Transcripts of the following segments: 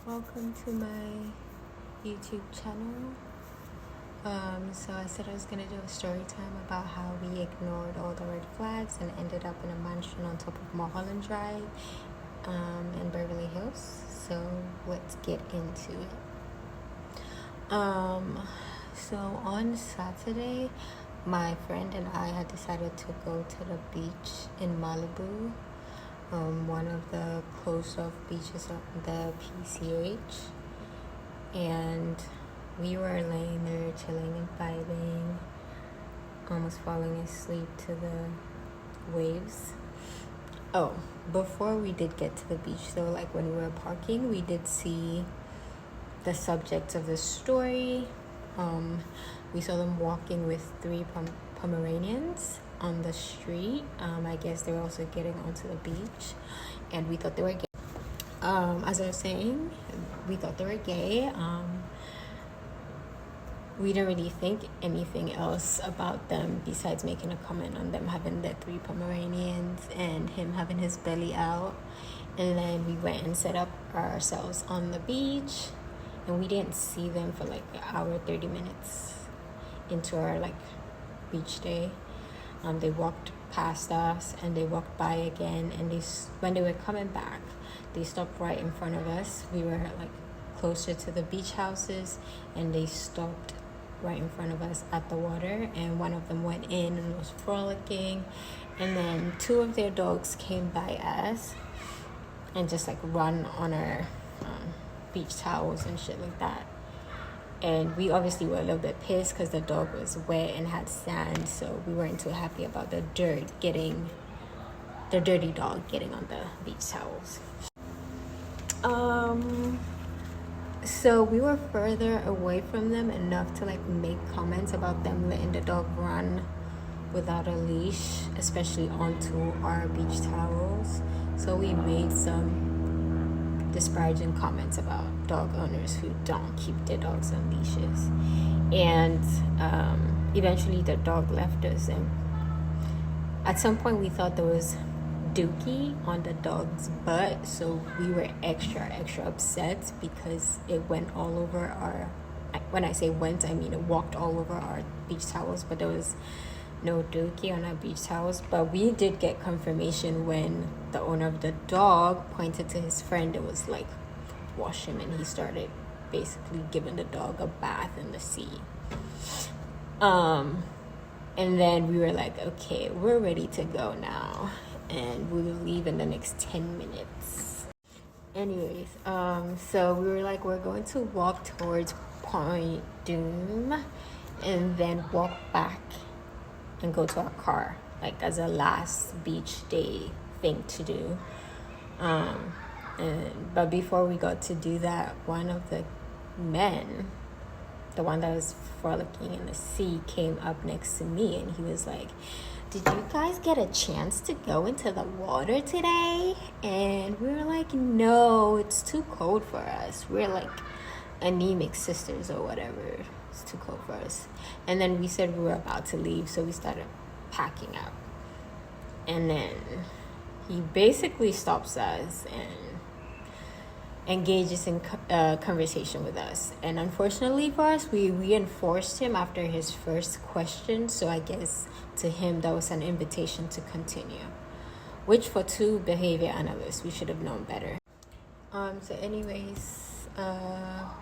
Welcome to my YouTube channel. So I said I was gonna do a story time about how we ignored all the red flags and ended up in a mansion on top of Mulholland Drive in Beverly Hills. So let's get into it. So on Saturday, my friend and I had decided to go to the beach in Malibu, one of the closed-off beaches of the PCH, and we were laying there chilling and vibing, almost falling asleep to the waves. Oh, before we did get to the beach though, like when we were parking, we did see the subjects of the story. We saw them walking with three Pomeranians on the street. I guess they were also getting onto the beach, and we thought they were gay. As I was saying, we thought they were gay. We didn't really think anything else about them besides making a comment on them having the three Pomeranians and him having his belly out. And then we went and set up ourselves on the beach, and we didn't see them for like an hour, 30 minutes into our like beach day. They walked past us and they walked by again, and when they were coming back, they stopped right in front of us. We were like closer to the beach houses, and they stopped right in front of us at the water, and one of them went in and was frolicking, and then two of their dogs came by us and just like run on our beach towels and shit like that. And we obviously were a little bit pissed because the dog was wet and had sand, so we weren't too happy about the dirty dog getting on the beach towels. So we were further away from them enough to like make comments about them letting the dog run without a leash, especially onto our beach towels. So we made some disparaging comments about dog owners who don't keep their dogs on leashes. And eventually the dog left us, and at some point we thought there was dookie on the dog's butt, so we were extra upset because it went all over our, when I say went, I mean it walked all over our beach towels, but there was no dookie on our beach towels. But we did get confirmation when the owner of the dog pointed to his friend. It was like, wash him, and he started basically giving the dog a bath in the sea. And then we were like, okay, we're ready to go now, and we will leave in the next 10 minutes. Anyways, so we were like, we're going to walk towards Point Doom and then walk back and go to our car, like as a last beach day thing to do. But before we got to do that, one of the men, the one that was frolicking in the sea, came up next to me, and he was like, did you guys get a chance to go into the water today? And we were like, no, it's too cold for us. We're like anemic sisters or whatever. It's too cold for us. And then we said we were about to leave, so we started packing up. And then he basically stops us and engages in conversation with us. And unfortunately for us, we reinforced him after his first question, so I guess to him that was an invitation to continue, which for two behavior analysts, we should have known better. So anyways,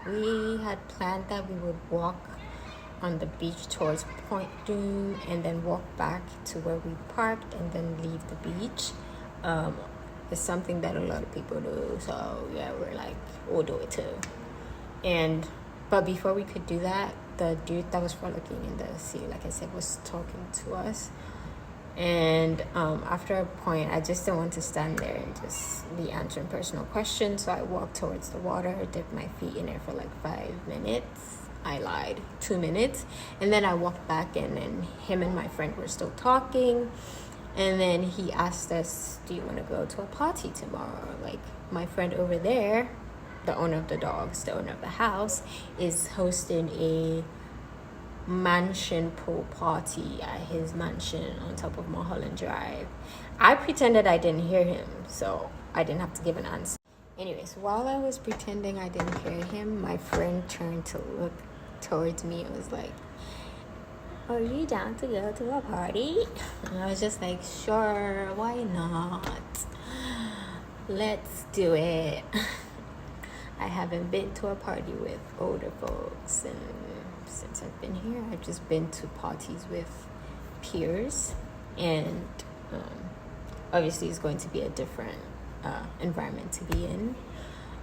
we had planned that we would walk on the beach towards Point Doom and then walk back to where we parked and then leave the beach. It's something that a lot of people do, so yeah, we're like, we'll do it too. But before we could do that, the dude that was frolicking in the sea, like I said, was talking to us. And after a point, I just didn't want to stand there and just be answering personal questions, so I walked towards the water, dipped my feet in it for like 5 minutes. I lied, 2 minutes. And then I walked back in, and him and my friend were still talking. And then he asked us, do you want to go to a party tomorrow? Like, my friend over there, the owner of the dogs, the owner of the house, is hosting a mansion pool party at his mansion on top of Mulholland Drive. I pretended I didn't hear him, so I didn't have to give an answer. Anyways, while I was pretending I didn't hear him, my friend turned to look towards me and was like, "Are you down to go to a party?" And I was just like, "Sure, why not? Let's do it." I haven't been to a party with older folks, and since I've been here, I've just been to parties with peers, and obviously it's going to be a different environment to be in.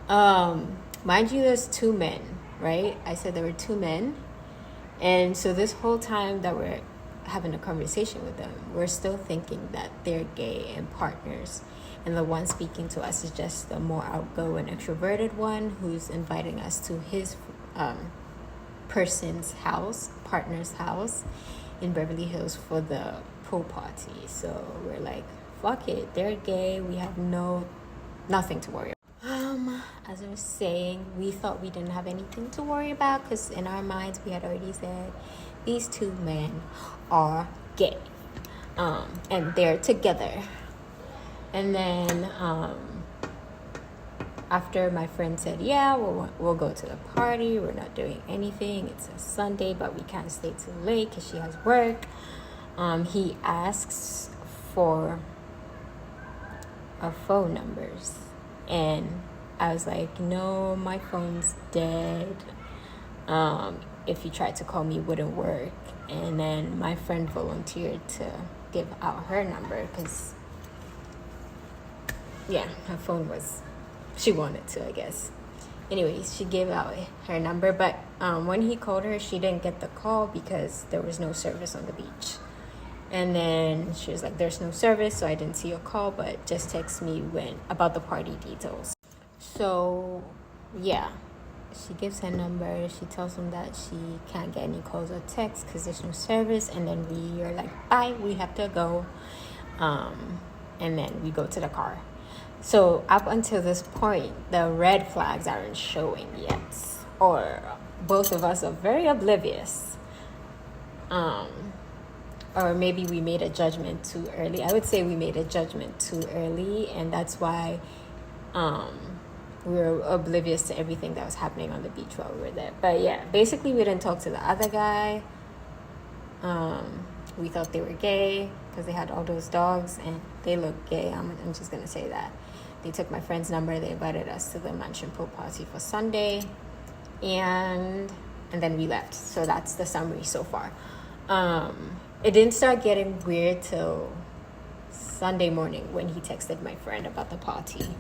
Mind you, there's two men, right? I said there were two men, and so this whole time that we're having a conversation with them, we're still thinking that they're gay and partners, and the one speaking to us is just the more outgoing, extroverted one who's inviting us to his partner's house in Beverly Hills for the pool party. So we're like, fuck it, they're gay, we have nothing to worry about. As I was saying, we thought we didn't have anything to worry about because in our minds we had already said these two men are gay, and they're together. And then after my friend said, yeah, we'll go to the party, we're not doing anything, it's a Sunday, but we can't stay too late because she has work, he asks for our phone numbers, and I was like, no, my phone's dead. If you tried to call me, it wouldn't work. And then my friend volunteered to give out her number because, yeah, her phone she wanted to, I guess. Anyways, she gave out her number, but when he called her, she didn't get the call because there was no service on the beach. And then she was like, there's no service, so I didn't see your call, but just text me about the party details. So, yeah, she gives her number. She tells him that she can't get any calls or texts because there's no service. And then we are like, bye, we have to go. And then we go to the car. So up until this point, the red flags aren't showing yet. Or both of us are very oblivious. Or maybe we made a judgment too early. I would say we made a judgment too early. And that's why we were oblivious to everything that was happening on the beach while we were there. But yeah, basically we didn't talk to the other guy. We thought they were gay because they had all those dogs and they look gay. I'm just gonna say that. They took my friend's number. They invited us to the mansion pool party for Sunday, and then we left. So that's the summary so far. It didn't start getting weird till Sunday morning when he texted my friend about the party.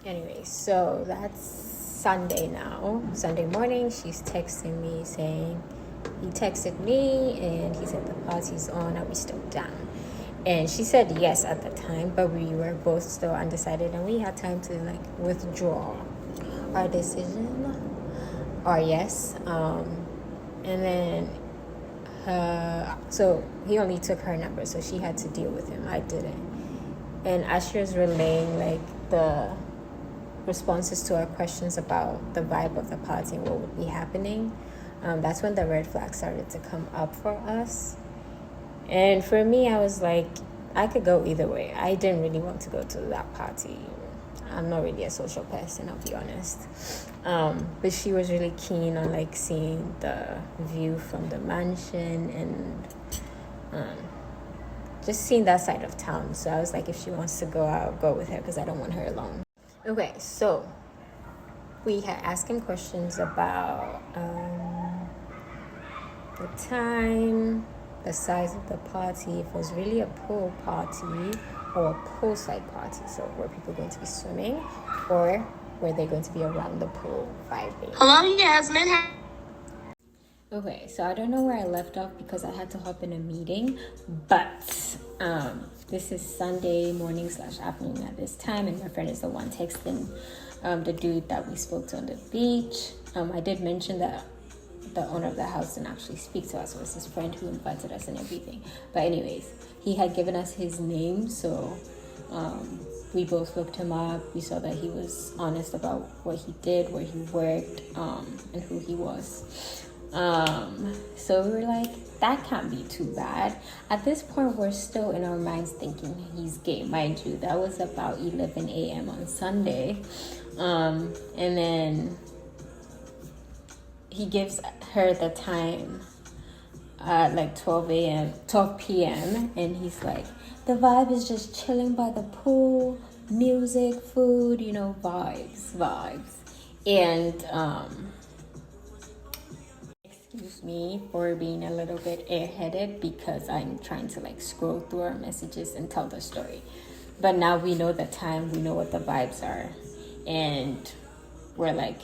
Anyway, so that's Sunday now. Sunday morning, she's texting me saying, he texted me and he said the party's on, are we still down? And she said yes at the time, but we were both still undecided and we had time to withdraw our decision, or yes. And then so he only took her number, so she had to deal with him. I didn't. And as she was relaying the responses to our questions about the vibe of the party and what would be happening, that's when the red flags started to come up for us. And for me, I was like, I could go either way. I didn't really want to go to that party. I'm not really a social person, I'll be honest. But she was really keen on seeing the view from the mansion and just seeing that side of town. So I was like, if she wants to go, I'll go with her because I don't want her alone. Okay, so we had asked him questions about the time, the size of the party, if it was really a pool party or a poolside party. So were people going to be swimming or were they going to be around the pool vibing? Hello, Yasmin. Okay, so I don't know where I left off because I had to hop in a meeting, but this is Sunday morning / afternoon at this time, and my friend is the one texting the dude that we spoke to on the beach. I did mention that the owner of the house didn't actually speak to us. It was his friend who invited us and everything. But anyways, he had given us his name, so we both looked him up. We saw that he was honest about what he did, where he worked, and who he was. So we were like, that can't be too bad. At this point, we're still in our minds thinking he's gay. Mind you, that was about 11 a.m. on Sunday. And then he gives her the time at like 12 p.m. And he's like, the vibe is just chilling by the pool, music, food, vibes. And, excuse me for being a little bit airheaded because I'm trying to like scroll through our messages and tell the story. But now we know the time, we know what the vibes are, and we're like,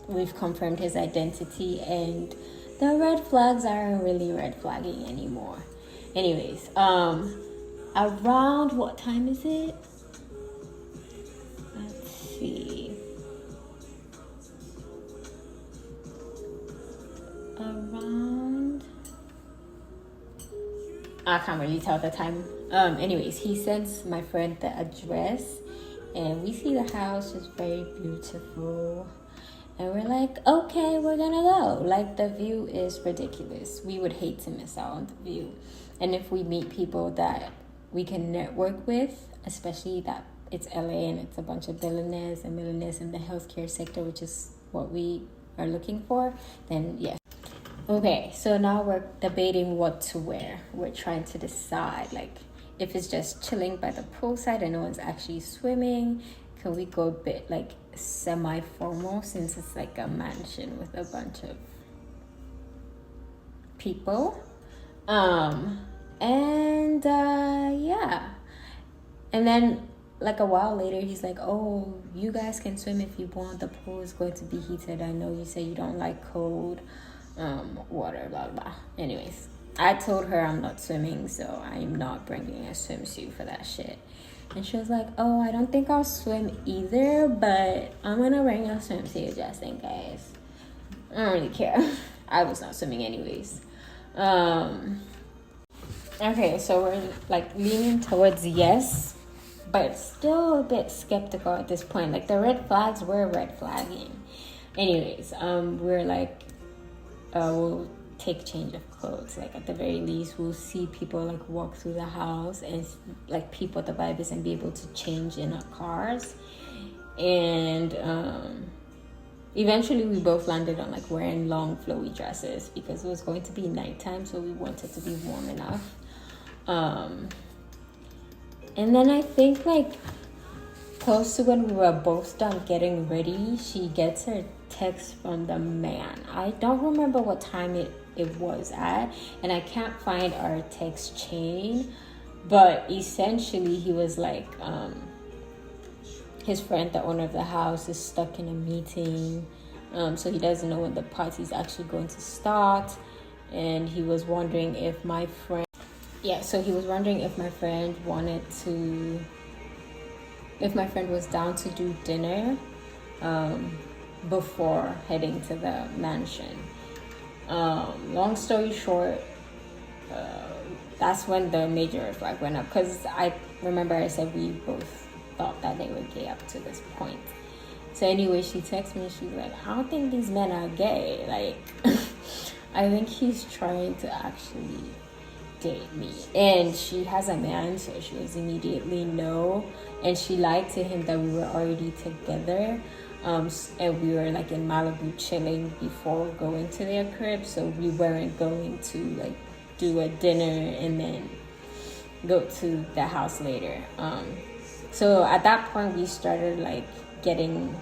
we've confirmed his identity, and the red flags aren't really red flagging anymore. Anyways, around what time is it? Let's see. Around, I can't really tell the time. Anyways, he sends my friend the address, and we see the house is very beautiful, and we're like, okay, we're gonna go. Like, the view is ridiculous. We would hate to miss out on the view. And if we meet people that we can network with, especially that it's LA and it's a bunch of billionaires and millionaires in the healthcare sector, which is what we are looking for, then yes. Okay, so now we're debating what to wear. We're trying to decide, like, if it's just chilling by the poolside and no one's actually swimming, can we go a bit like semi-formal since it's like a mansion with a bunch of people? Yeah. And then like a while later, he's like, oh, you guys can swim if you want. The pool is going to be heated. I know you say you don't like cold water, blah, blah. Anyways, I told her I'm not swimming, so I'm not bringing a swimsuit for that shit. And she was like, oh, I don't think I'll swim either, but I'm gonna bring a swimsuit just in case. I don't really care. I was not swimming anyways. Okay, so we're like leaning towards yes, but still a bit skeptical at this point. Like, the red flags were red flagging. Anyways, we're like, we'll take change of clothes. Like, at the very least, we'll see people like walk through the house and like peep what the vibe is and be able to change in our cars. And eventually we both landed on like wearing long flowy dresses because it was going to be nighttime, so we wanted to be warm enough. And then I think like close to when we were both done getting ready, she gets her text from the man. I don't remember what time it was at, and I can't find our text chain, but essentially he was like, his friend, the owner of the house, is stuck in a meeting, so he doesn't know when the party's actually going to start, and he was wondering if my friend was down to do dinner before heading to the mansion. Long story short, that's when the major red flag went up, because I remember I said we both thought that they were gay up to this point. So anyway, she texts me, she's like, I don't think these men are gay. Like, I think he's trying to actually date me. And she has a man, so she was immediately no. And she lied to him that we were already together. And we were like in Malibu chilling before going to their crib, so we weren't going to like do a dinner and then go to the house later. So at that point we started like getting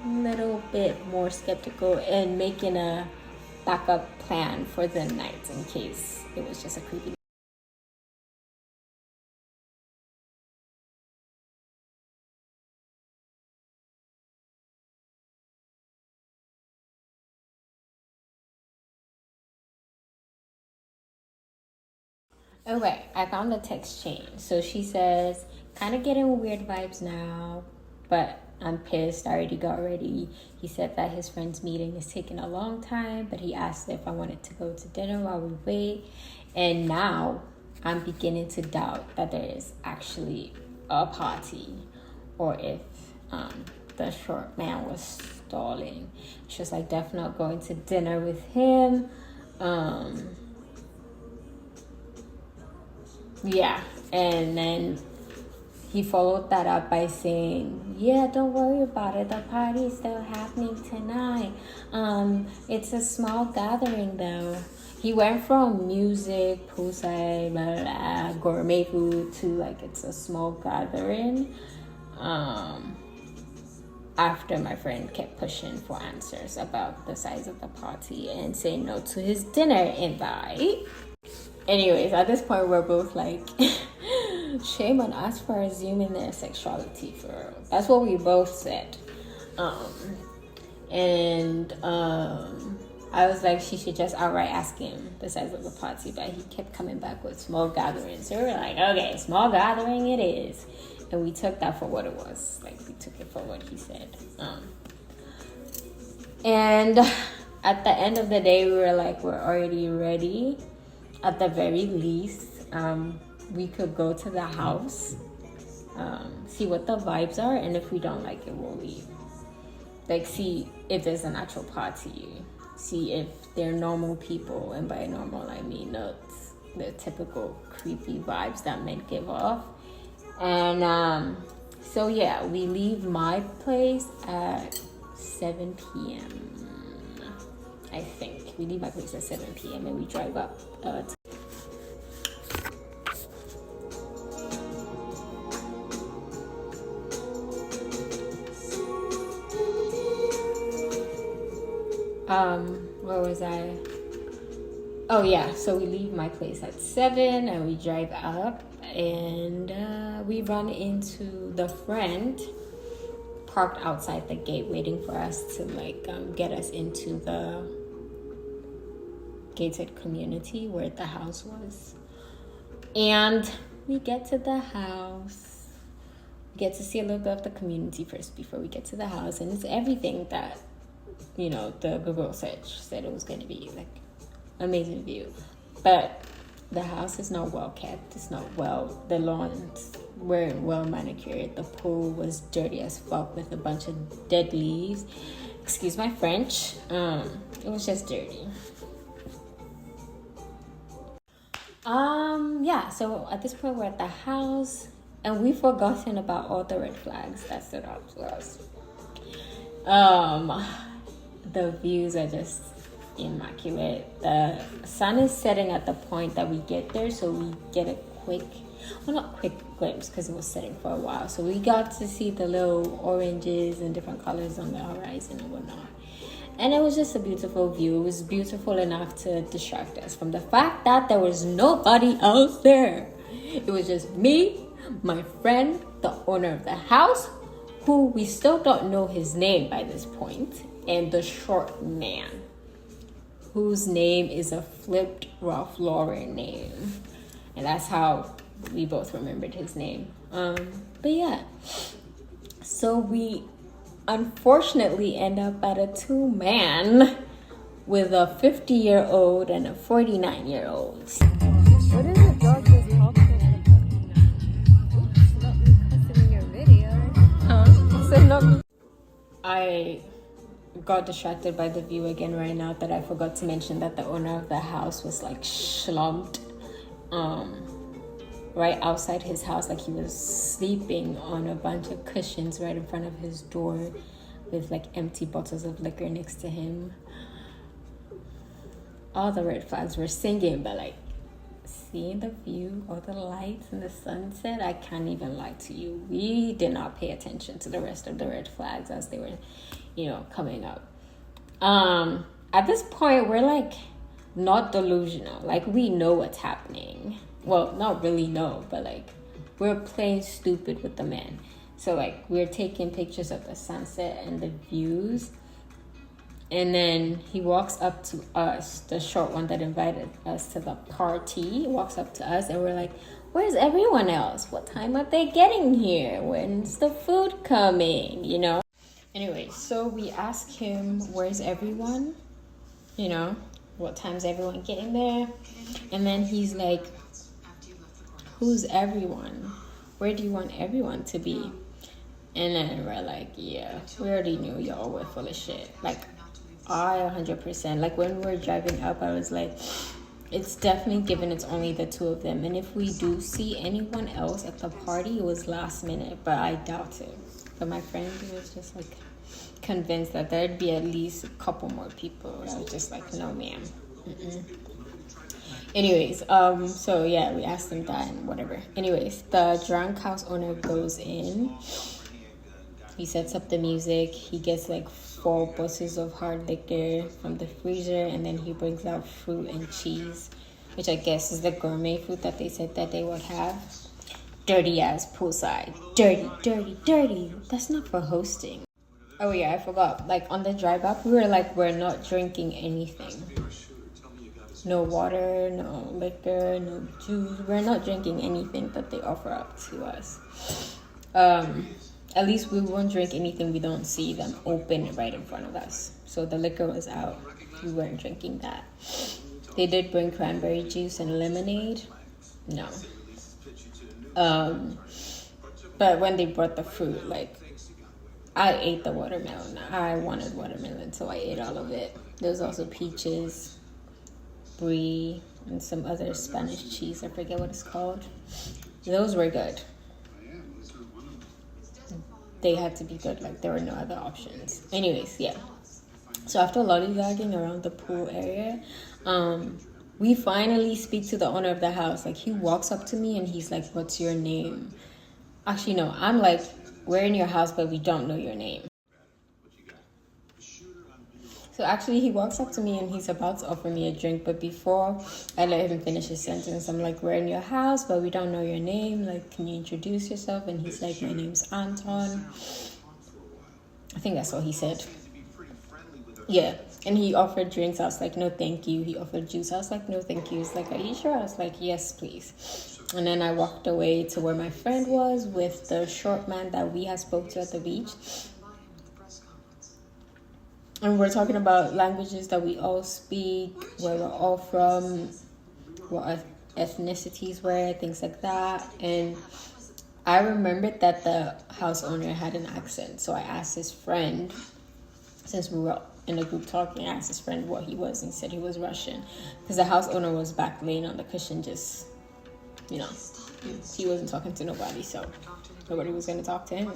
a little bit more skeptical and making a backup plan for the night in case it was just a creepy. Okay, I found the text chain. So she says, kind of getting weird vibes now, but I'm pissed. I already got ready. He said that his friend's meeting is taking a long time, but he asked if I wanted to go to dinner while we wait. And now I'm beginning to doubt that there is actually a party, or if the short man was stalling. She was like, definitely not going to dinner with him. Yeah, and then he followed that up by saying, yeah, don't worry about it. The party is still happening tonight. It's a small gathering though. He went from music, poolside, blah, blah, blah, gourmet food to like it's a small gathering. After my friend kept pushing for answers about the size of the party and saying no to his dinner invite. Anyways, at this point, we're both like, shame on us for assuming their sexuality for real. That's what we both said. I was like, she should just outright ask him the size of the party, but he kept coming back with small gatherings. So we were like, okay, small gathering it is. And we took that for what it was. Like, we took it for what he said. And at the end of the day, we were like, we're already ready. At the very least, we could go to the house, see what the vibes are, and if we don't like it, we'll leave. Like, see if there's an actual party, see if they're normal people, and by normal I mean the typical creepy vibes that men give off. And so yeah, we leave my place at 7 p.m. I think we leave my place at 7 p.m. and we drive up where was I? Oh yeah, so we leave my place at 7 and we drive up, and we run into the friend parked outside the gate waiting for us to get us into the gated community where the house was. And we get to the house. We get to see a little bit of the community first before we get to the house, and it's everything that the Google search said it was going to be. Like, amazing view, but the house is not well kept. It's not the lawns weren't well manicured. The pool was dirty as fuck with a bunch of dead leaves. Excuse my French. It was just dirty. Yeah, so at this point we're at the house and we've forgotten about all the red flags that stood out to us. The views are just immaculate. The sun is setting at the point that we get there, so we get a not quick glimpse because it was setting for a while. So we got to see the little oranges and different colors on the horizon and whatnot. And it was just a beautiful view. It was beautiful enough to distract us from the fact that there was nobody else there. It was just me, my friend, the owner of the house, who we still don't know his name by this point, and the short man, whose name is a flipped Ralph Lauren name. And that's how we both remembered his name. But yeah, so we unfortunately end up at a 2-man with a 50-year-old and a 49-year-old. What is a dog that's talking and a puppy now? Oops, not me cussing in your video. Huh? So not me. I got distracted by the view again right now that I forgot to mention that the owner of the house was like slumped right outside his house, like he was sleeping on a bunch of cushions right in front of his door with like empty bottles of liquor next to him. All the red flags were singing, but like seeing the view, all the lights and the sunset, I can't even lie to you, we did not pay attention to the rest of the red flags as they were coming up. At this point we're like not delusional, like we know what's happening. Well, not really know, but like we're playing stupid with the man. So like we're taking pictures of the sunset and the views, and then he walks up to us, the short one that invited us to the party, walks up to us and we're like, where's everyone else? What time are they getting here? When's the food coming? Anyway, so we ask him, where's everyone? What time's everyone getting there? And then he's like, who's everyone? Where do you want everyone to be? And then we're like, yeah, we already knew y'all were full of shit. Like, I 100%. Like, when we were driving up, I was like, it's definitely given it's only the two of them. And if we do see anyone else at the party, it was last minute. But I doubt it. But my friend was just, like, convinced that there'd be at least a couple more people. I was just like, no, ma'am. Anyways, so yeah, we asked him that and whatever. Anyways, the drunk house owner goes in. He sets up the music. He gets like 4 buses of hard liquor from the freezer, and then he brings out fruit and cheese, which I guess is the gourmet food that they said that they would have. Dirty ass poolside. Dirty, dirty, dirty. That's not for hosting. Oh yeah, I forgot. Like on the drive up, we were like, we're not drinking anything. No water, no liquor, no juice. We're not drinking anything that they offer up to us. At least we won't drink anything we don't see them open right in front of us. So the liquor was out. We weren't drinking that. They did bring cranberry juice and lemonade. No. But when they brought the fruit, like, I ate the watermelon. I wanted watermelon, so I ate all of it. There was also peaches, brie, and some other Spanish cheese. I forget what it's called. Those were good. They had to be good. Like, there were no other options. Anyways, yeah. So after lollygagging around the pool area, we finally speak to the owner of the house. Like, he walks up to me and he's like, what's your name? Actually, no. I'm like, we're in your house, but we don't know your name. So actually, he walks up to me and he's about to offer me a drink. But before I let him finish his sentence, I'm like, we're in your house, but we don't know your name. Like, can you introduce yourself? And he's like, my name's Anton. I think that's all he said. Yeah. And he offered drinks. I was like, no, thank you. He offered juice. I was like, no, thank you. He's like, are you sure? I was like, yes, please. And then I walked away to where my friend was with the short man that we had spoke to at the beach. And we're talking about languages that we all speak, where we're all from, what our ethnicities were, things like that. And I remembered that the house owner had an accent. So I asked his friend, since we were in a group talking, I asked his friend what he was, and he said he was Russian. Because the house owner was back laying on the cushion just, you know, he wasn't talking to nobody, so nobody was going to talk to him.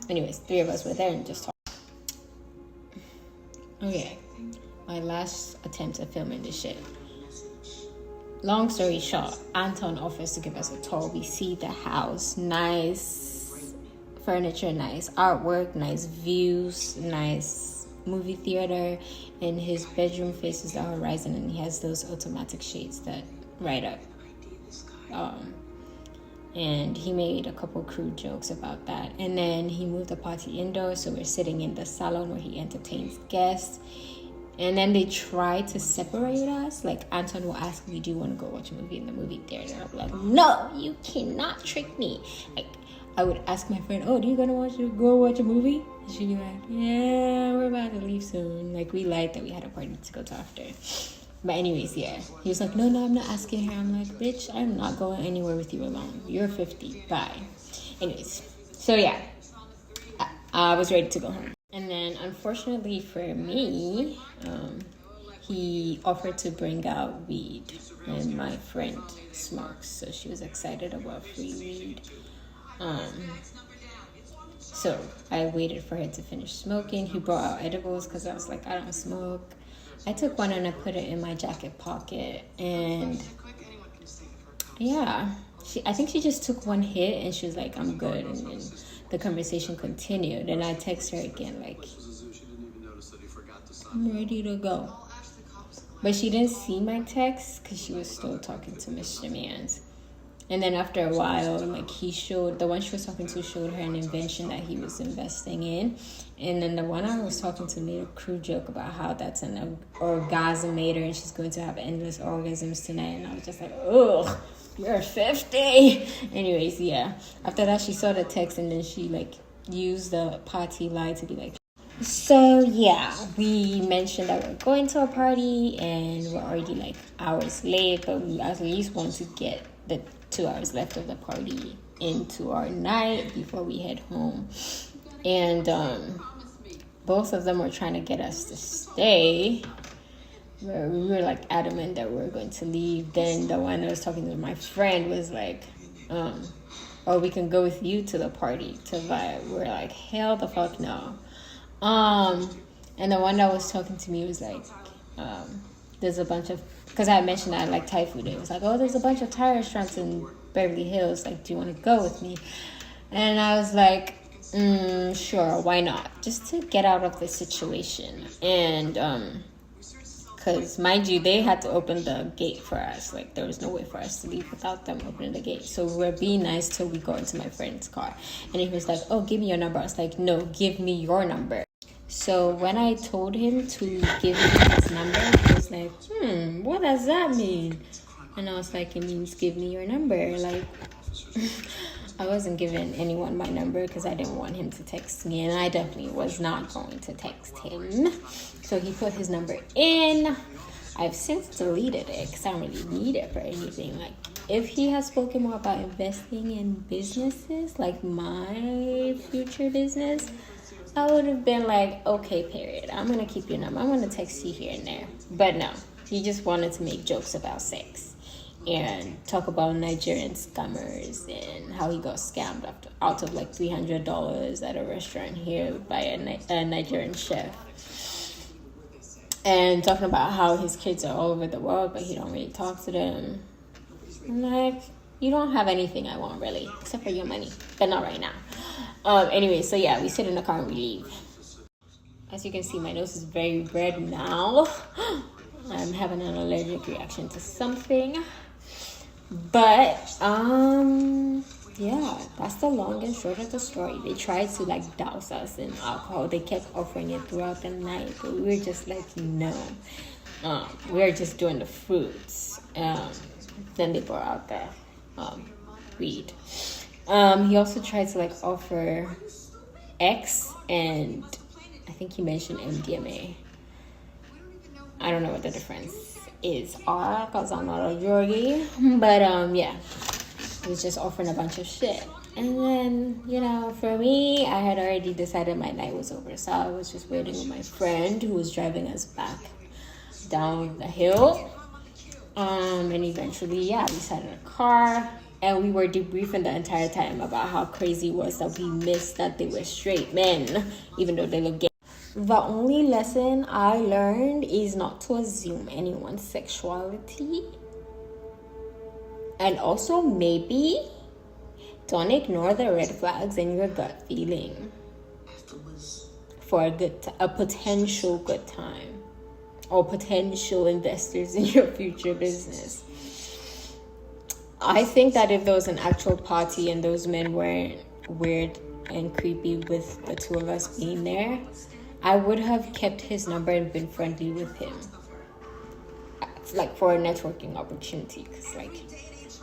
Anyways, 3 of us were there and just talked. Okay, my last attempt at filming this shit. Long story short, Anton offers to give us a tour. We see the house, nice furniture, nice artwork, nice views, nice movie theater, and his bedroom faces the horizon, and he has those automatic shades that light up. And he made a couple crude jokes about that. And then he moved the party indoors, so we're sitting in the salon where he entertains guests. And then they try to separate us. Like, Anton will ask me, do you want to go watch a movie in the movie theater? I'll be like, no, you cannot trick me. Like, I would ask my friend, oh, do you go watch a movie? And she'd be like, yeah, we're about to leave soon. Like, we lied that we had a party to go to after. But anyways, yeah. He was like, no, I'm not asking her. I'm like, bitch, I'm not going anywhere with you alone. You're 50. Bye. Anyways. So, yeah. I was ready to go home. And then, unfortunately for me, he offered to bring out weed. And my friend smokes. So, she was excited about free weed. So, I waited for her to finish smoking. He brought out edibles because I was like, I don't smoke. I took one and I put it in my jacket pocket, and yeah, I think she just took one hit and she was like, I'm good, and then the conversation continued, and I text her again like, I'm ready to go. But she didn't see my text because she was still talking to Mr. Mans. And then after a while, like, the one she was talking to showed her an invention that he was investing in. And then the one I was talking to made a crude joke about how that's an orgasmator and she's going to have endless orgasms tonight. And I was just like, ugh, you're 50. Anyways, yeah. After that, she saw the text and then she, like, used the party lie to be like, so, yeah, we mentioned that we're going to a party and we're already, like, hours late, but we at least want to get the 2 hours left of the party into our night before we head home. And both of them were trying to get us to stay. Where we were like adamant that we were going to leave. Then the one that was talking to my friend was like, "Oh, we can go with you to the party to vibe." We're like, "Hell the fuck no." And the one that was talking to me was like, "There's a bunch of," because I mentioned that I like Thai food. It was like, "Oh, there's a bunch of Thai restaurants in Beverly Hills. Like, do you want to go with me?" And I was like, "Sure, why not?" Just to get out of the situation. And because, mind you, they had to open the gate for us. Like, there was no way for us to leave without them opening the gate. So we were being nice till we go into my friend's car. And he was like, "Oh, give me your number." I was like, "No, give me your number." So when I told him to give me his number, he was like, what does that mean? And I was like, "It means give me your number." Like, I wasn't giving anyone my number because I didn't want him to text me, and I definitely was not going to text him. So he put his number in. I've since deleted it because I don't really need it for anything. Like, if he has spoken more about investing in businesses, like my future business, I would have been like, "Okay, period. I'm going to keep your number. I'm going to text you here and there." But no, he just wanted to make jokes about sex and talk about Nigerian scammers and how he got scammed out of like $300 at a restaurant here by a Nigerian chef. And talking about how his kids are all over the world, but he don't really talk to them. I'm like, you don't have anything I want, really, except for your money, but not right now. Anyway, so yeah, we sit in the car and we leave. As you can see, my nose is very red now. I'm having an allergic reaction to something. But yeah, that's the long and short of the story. They tried to like douse us in alcohol. They kept offering it throughout the night, but we were just like, no. We were just doing the fruits. Then they brought out the weed. He also tried to like offer X, and I think he mentioned MDMA. I don't know what the difference is because I'm not a druggie, but yeah, he was just offering a bunch of shit. And then, for me, I had already decided my night was over, so I was just waiting with my friend who was driving us back down the hill. And eventually, we sat in a car, and we were debriefing the entire time about how crazy it was that we missed that they were straight men, even though they look gay. The only lesson I learned is not to assume anyone's sexuality. And also, maybe don't ignore the red flags in your gut feeling for a potential good time or potential investors in your future business. I think that if there was an actual party and those men weren't weird and creepy with the two of us being there, I would have kept his number and been friendly with him, like for a networking opportunity. Because like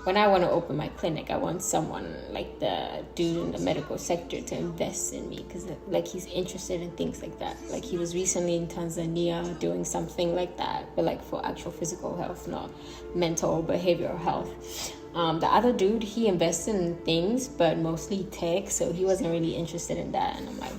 when I want to open my clinic, I want someone like the dude in the medical sector to invest in me, because like he's interested in things like that. Like he was recently in Tanzania doing something like that, but like for actual physical health, not mental or behavioral health. The other dude, he invested in things, but mostly tech, so he wasn't really interested in that. And I'm like,